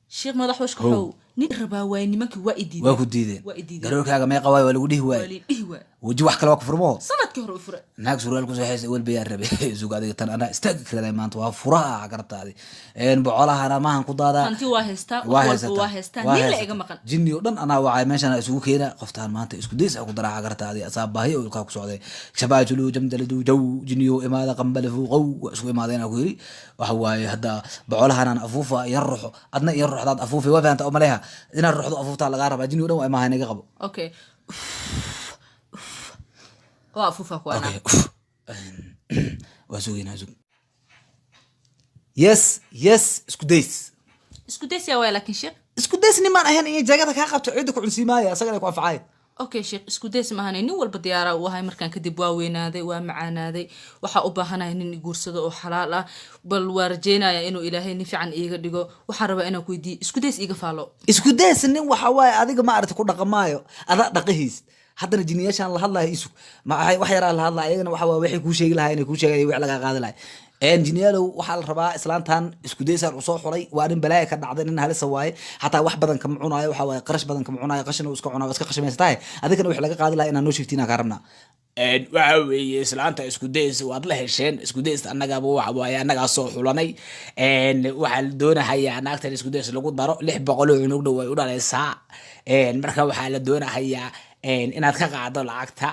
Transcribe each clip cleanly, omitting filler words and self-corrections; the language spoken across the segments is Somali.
شيخ ما ضحوش كحو نربا وين منك وايدين وايدين قالوا لك ما قواي ولا وديه واي وجي wax kale waa ku furmo sanad ka hor u fura naag surwaal ku soo xeesay wal biya rabe suuqaadiga tan ana istaag kale maanta waa furaha gartaadi een boqolaha maahan ku daada hanti waa heesta nin la iga maqan jinni oo dhan ana waay meeshan isugu keena qoftaan maanta isku deys ku daraa gartaadi asaabahay oo ku socday shabaajulu jamdaladu jaw jinniyo imaada qambalafu qaw isku imaadeen ku yiri waxa waay hada boqolaha ana afuufa yar ruuxo adna yar ruuxdaad afuufi waa faanta oo maleeha ina ruuxdu afuufta laga rabaa jinni oo dhan waa imaahaynaga qabo okay وافوفا كوانا واسوقين هزوق يس اسكوديس يا ويلك لكن شيخ اسكوديس نمان اهن اي جاغدا كا قبت عيدك عنسيمايا اسغا ku anfacay okay sheekh iskudeys ma ahayn nin walba diyaara u ahay markaan kadib waa weynaaday waa macaanaaday waxa u baahanahay nin guursado oo xalaal ah bal warjeenaya inuu ilaahay ni fiican iiga dhigo waxa raba inaan ku weydiiyo iskudeys iiga faalo iskudeys nin waxa waay adiga ma aragti ku dhaqamaayo ada dhaqihiis haddana jiniyashan la hadlayo isu ma wax yar la hadlayo ayagana waxa waa wixii ku sheegi lahaa inay ku sheegay wax laga qaadi lahaa engineero waxa la rabaa islaantan isku deysaan u soo xulay waa in balaay ka dhacday in halis waaye hatta wax badan kama cunayo waxa waa qarash badan kama cunayo qashin uu iska cunayo iska qashimaystaay adigana wax laga qaadi lahaa inaan noo sheegtina ka rabnaa waxa weeye islaanta isku deys waad la hesheen isku deys annaga waxa waaye annaga soo xulanay waxa la doonayaa naagtan isku deys lagu daro 600 cunug dhow way u dhalaysaa marka waxa la doonayaa inaad ka qaado lacagta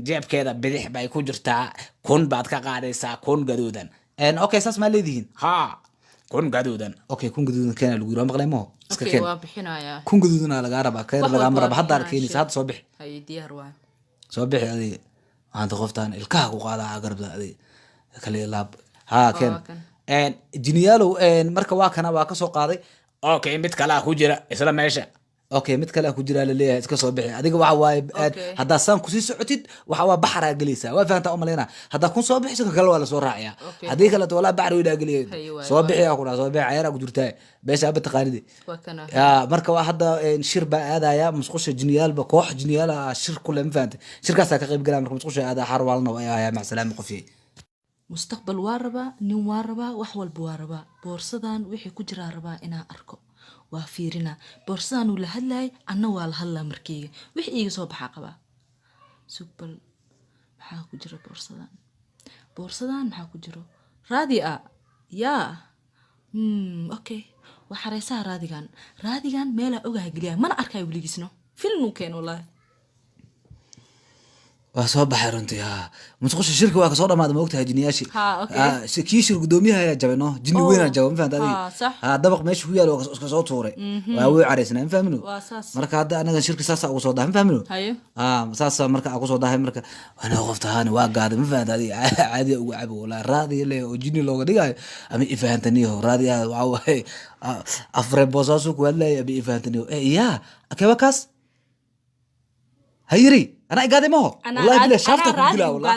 jeebkeeda bidix bay ku jirtaa kun baad ka qaadaysaa kun gaduudan okay saas ma leedihiin ha kun gaduudan okay kun gaduudan kana lagu yiraahdo maqlaymo iska keen waa bixinaya kun gaduudan laga rabaa kayr laga maraba hadda arkeenaysa hadda soo bix hay diyaar waa soo bix adiga aanta qoftaan ilkaha ku qaada garbda adiga kale laab ha keen jiniyalo marka waa kana waa ka soo qaaday okay mid kala ku jira isla meesha okay mid kale ku jira leeyahay iska soo bixi adiga waxa waay hada san ku sii socotid waxa waa baxra galeysa waa faanta oo maleena hada kun soo bixi kale waa la soo raaciya hadii kale to wala baxra wada galeyay soo bixi ku soo bixi ayar ku jirtaa beesha abta qaanidi ya marka waa hada shir ba aadaya musqusha jiniyal ba koox jiniyal shir kule ma faanta shirkaas ka qayb galaan marka musqusha aada xar walna waa ma salaam qofi mustaqbal waaraba nin waaraba wax walba waaraba boorsadan wixii ku jira raba ina arko waa fiirina boorsadan uu la hadlay anna waa la hadlaa markii wixii iga soo baxa qaba subbal maxaa ku jira boorsadan maxaa ku jiro raadiga ya okay waxa reesaa raadigan meel ogaha galiya mana arkay wiligisno film keen wallahi waa soo baxay runtii musqusha shirka waa ka soo dhamaad ma ogtahay jiniyaashi kii shir gudoomiyaha ayaa jabay no jinni weyn ayaa jabay ma fahantaa adiga dabaq meesha ku yaalo iska soo tuuray waa way careysnaa ma fahmino marka hadda anaga shirka saasa ugu soo dahay ma fahmino saasa marka ugu soo dahay marka ana qoftaan waa gaad ma fahantaa adiga caadi ugu cabo wala raadi le oo jinni looga dhigayo ama ifahantaniyo raadiga waa way afre bosaasu ku hadlay abi ifahantaniyo ya akewa kaas hayri أنا قاعد ما هو والله بلا شافته كله والله